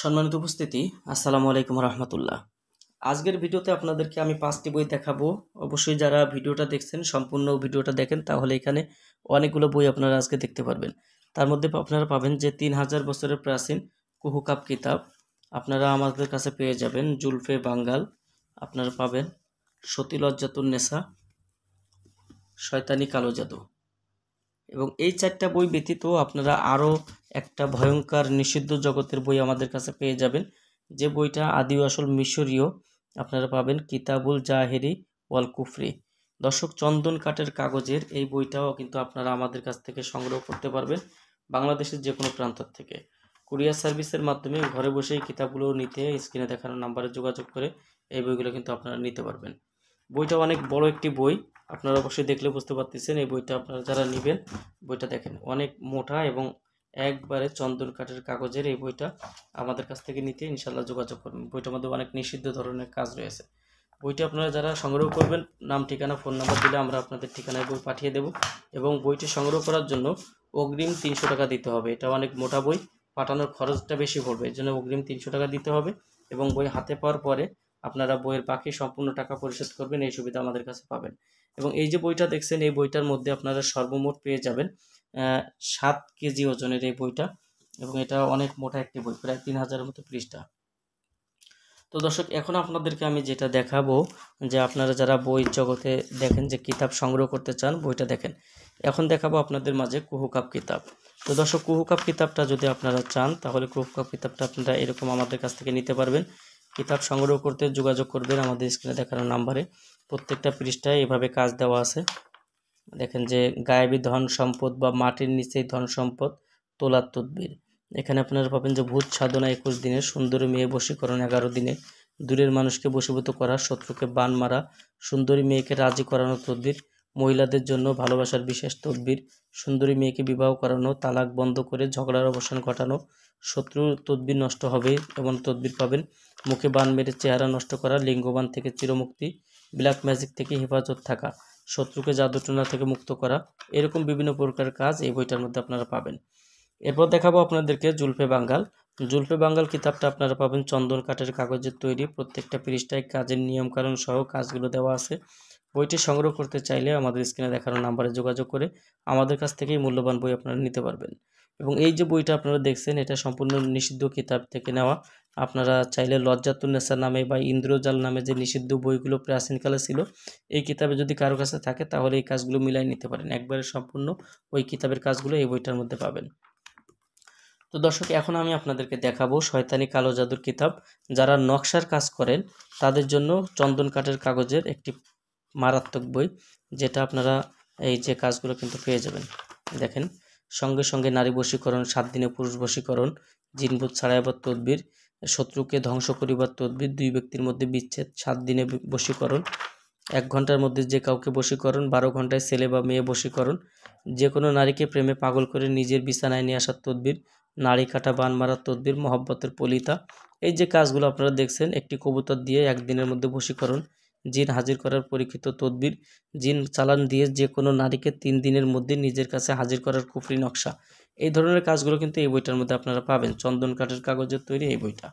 সম্মানিত উপস্থিতি, আসসালামু আলাইকুম রহমতুল্লাহ। আজকের ভিডিওতে আপনাদেরকে আমি 5টি বই দেখাবো। অবশ্যই যারা ভিডিওটা দেখছেন সম্পূর্ণ ভিডিওটা দেখেন, তাহলে এখানে অনেকগুলো বই আপনারা আজকে দেখতে পারবেন। তার মধ্যে আপনারা পাবেন যে 3000 বছরের প্রাচীন কুহুকাপ কিতাব আপনারা আমাদের কাছে পেয়ে যাবেন। জুলফে বাঙ্গাল আপনারা পাবেন। সতী লজ্জাতুন নেসা, শয়তানি কালো জাদু। এবং এই 4টা বই ব্যতীত আপনারা আরও একটা ভয়ঙ্কর নিষিদ্ধ জগতের বই আমাদের কাছে পেয়ে যাবেন, যে বইটা আদি আসল মিশরীয়। আপনারা পাবেন কিতাবুল জাহেরি ওয়াল কুফরি। দর্শক, চন্দন কাঠের কাগজের এই বইটাও কিন্তু আপনারা আমাদের কাছ থেকে সংগ্রহ করতে পারবেন, বাংলাদেশের যে কোনো প্রান্ত থেকে। কুরিয়ার সার্ভিসের মাধ্যমে ঘরে বসেই কিতাবগুলো নিতে স্ক্রিনে দেখানো নাম্বারে যোগাযোগ করে এই বইগুলো কিন্তু আপনারা নিতে পারবেন। বইটা অনেক বড় একটি বই, আপনারা অবশ্যই দেখলে বুঝতে পারতেছেন। এই বইটা আপনারা যারা নেবেন, বইটা দেখেন অনেক মোটা এবং একবারে চন্দন কাঠের কাগজের। এই বইটা আমাদের কাছ থেকে নিতে ইনশাল্লাহ যোগাযোগ করবেন। বইটার মধ্যে অনেক নিষিদ্ধ ধরনের কাজ রয়েছে। বইটা আপনারা যারা সংগ্রহ করবেন, নাম ঠিকানা ফোন নাম্বার দিলে আমরা আপনাদের ঠিকানায় বই পাঠিয়ে দেব। এবং বইটি সংগ্রহ করার জন্য অগ্রিম 300 টাকা দিতে হবে। এটা অনেক মোটা বই, পাঠানোর খরচটা বেশি পড়বে, এর জন্য অগ্রিম 300 টাকা দিতে হবে। এবং বই হাতে পাওয়ার পরে আপনারা বইয়ের বাকি সম্পূর্ণ টাকা পরিশোধ করবেন, এই সুবিধা আমাদের কাছে পাবেন। এবং এই যে বইটা দেখছেন, এই বইটার মধ্যে আপনারা সর্বমোট পেয়ে যাবেন 7 কেজি ওজনের এই বইটা। এবং এটা অনেক মোটা একটি বই, প্রায় 3000-এর মতো পৃষ্ঠা। তো দর্শক, এখন আপনাদেরকে আমি যেটা দেখাবো, যে আপনারা যারা বই জগতে দেখেন যে কিতাব সংগ্রহ করতে চান, বইটা দেখেন। এখন দেখাবো আপনাদের মাঝে কুহুকাপ কিতাব। তো দর্শক, কুহুকাপ কিতাবটা যদি আপনারা চান, তাহলে কুহুকাপ কিতাবটা আপনারা এরকম আমাদের কাছ থেকে নিতে পারবেন। কিতাব সংগ্রহ করতে যোগাযোগ করবেন আমাদের স্ক্রিনে দেখানো নাম্বারে। প্রত্যেকটা পৃষ্ঠায় এভাবে কাজ দেওয়া আছে। দেখেন যে গায়েবী ধন সম্পদ বা মাটির নিচেই ধন সম্পদ তোলার তদবির। এখানে আপনারা পাবেন যে ভূত সাধনা 21 দিনে, সুন্দরী মেয়ে বশীকরণ 11 দিনে, দূরের মানুষকে বশীভূত করা, শত্রুকে বান মারা, সুন্দরী মেয়েকে রাজি করানো তদবির, মহিলাদের জন্য ভালোবাসার বিশেষ তদবির, সুন্দরী মেয়েকে বিবাহ করানো, তালাক বন্ধ করে ঝগড়ার অবসান ঘটানো, শত্রুর তদবির নষ্ট হবে এমন তদবির পাবেন, মুখে বান মেরে চেহারা নষ্ট করা, লিঙ্গবান থেকে চিরমুক্তি, ব্ল্যাক ম্যাজিক থেকে হেফাজত থাকা, শত্রুকে জাদুটোনা থেকে মুক্ত করা, এরকম বিভিন্ন প্রকার কাজ এই বইটার মধ্যে আপনারা পাবেন। এরপর দেখাবো আপনাদেরকে জুলফে বাঙ্গাল। জুলফে বাঙ্গাল কিতাবটা আপনারা পাবেন চন্দন কাঠের কাগজের তৈরি। প্রত্যেকটা পৃষ্ঠায় কাজের নিয়মকানুন সহ কাজগুলো দেওয়া আছে। বইটি সংগ্রহ করতে চাইলে আমাদের স্ক্রিনে দেখানো নাম্বারে যোগাযোগ করে আমাদের কাছ থেকেই মূল্যবান বই আপনারা নিতে পারবেন। এবং এই যে বইটা আপনারা দেখছেন, এটা সম্পূর্ণ নিষিদ্ধ কিতাব থেকে নেওয়া। আপনারা চাইলে লজ্জাতুন্নেসা নামে বা ইন্দ্রজাল নামে যে নিষিদ্ধ বইগুলো প্রাচীনকালে ছিল, এই কিতাবে যদি কারো কাছে থাকে তাহলে এই কাজগুলো মিলাই নিতে পারেন। একবারে সম্পূর্ণ ওই কিতাবের কাজগুলো এই বইটার মধ্যে পাবেন। তো দর্শক, এখন আমি আপনাদেরকে দেখাবো শয়তানি কালো জাদুর কিতাব। যারা নকশার কাজ করেন তাদের জন্য চন্দন কাঠের কাগজের একটি মারাত্মক বই, যেটা আপনারা এই যে কাজগুলো কিন্তু পেয়ে যাবেন। দেখেন, সঙ্গে সঙ্গে নারী বশীকরণ, 7 দিনে পুরুষ বশীকরণ, জিনভূত ছাড়াইবার তদবির, শত্রুকে ধ্বংস করিবার তদবির, 2 ব্যক্তির মধ্যে বিচ্ছেদ, 7 দিনে বশীকরণ, 1 ঘন্টার মধ্যে যে কাউকে বশীকরণ, 12 ঘন্টায় ছেলে বা মেয়ে বশীকরণ, যে কোনো নারীকে প্রেমে পাগল করে নিজের বিছানায় নিয়ে আসার তদবির, নারী কাটা বান মারার তদবির, মহব্বতের পলিতা। এই যে কাজগুলো আপনারা দেখছেন, একটি কবুতর দিয়ে 1 দিনের মধ্যে বশীকরণ, জিন হাজির করার পরীক্ষিত তদবির, জিন চালান দিয়ে যে কোনো নারীকে 3 দিনের মধ্যে নিজের কাছে হাজির করার কুফরি নকশা। এই ধরনের কাজগুলো কিন্তু এই বইটার মধ্যে আপনারা পাবেন, চন্দন কাঠের কাগজের তৈরি এই বইটা।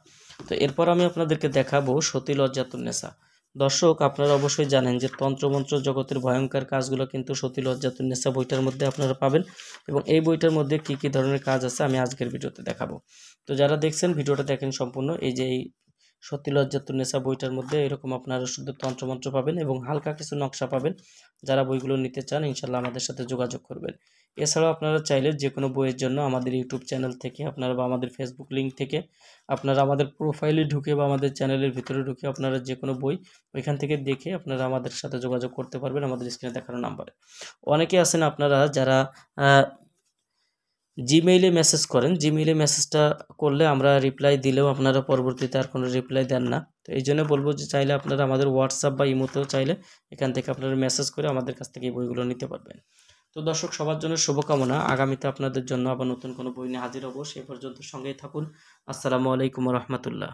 তো এরপর আমি আপনাদেরকে দেখাবো সতী লজ্জাতুন্নেসা। দর্শক, আপনারা অবশ্যই জানেন যে তন্ত্রমন্ত্র জগতের ভয়ঙ্কর কাজগুলো কিন্তু সতী লজ্জাতুন্নেসা বইটার মধ্যে আপনারা পাবেন। এবং এই বইটার মধ্যে কী কী ধরনের কাজ আছে আমি আজকের ভিডিওতে দেখাবো। তো যারা দেখছেন ভিডিওটা দেখেন সম্পূর্ণ। এই যে এই সতী লজ্জাতুন্নেসা বইটার মধ্যে এরকম আপনারা শুধু তন্ত্রমন্ত্র পাবেন এবং হালকা কিছু নকশা পাবেন। যারা বইগুলো নিতে চান ইনশাল্লাহ আমাদের সাথে যোগাযোগ করবেন। এছাড়াও আপনারা চাইলে যে কোনো বইয়ের জন্য আমাদের ইউটিউব চ্যানেল থেকে আপনারা বা আমাদের ফেসবুক লিঙ্ক থেকে আপনারা আমাদের প্রোফাইলে ঢুকে বা আমাদের চ্যানেলের ভিতরে ঢুকে আপনারা যে কোনো বই ওইখান থেকে দেখে আপনারা আমাদের সাথে যোগাযোগ করতে পারবেন আমাদের স্ক্রিনে দেখানো নাম্বারে। অনেকে আছেন আপনারা যারা জিমেইলে মেসেজ করেন, জিমেইলে মেসেজটা করলে আমরা রিপ্লাই দিলেও আপনারা পরবর্তীতে আর কোনো রিপ্লাই দেন না। তো এই জন্য বলবো যে চাইলে আপনারা আমাদের হোয়াটসঅ্যাপ বা ইমোতেও চাইলে এখান থেকে আপনারা মেসেজ করে আমাদের কাছ থেকে এই বইগুলো নিতে পারবেন। তো দর্শক, সবার জন্য শুভকামনা। আগামীতে আপনাদের জন্য আবার নতুন কোনো বই নিয়ে হাজির হব। সেই পর্যন্ত সঙ্গেই থাকুন। আসসালামু আলাইকুম রহমতুল্লাহ।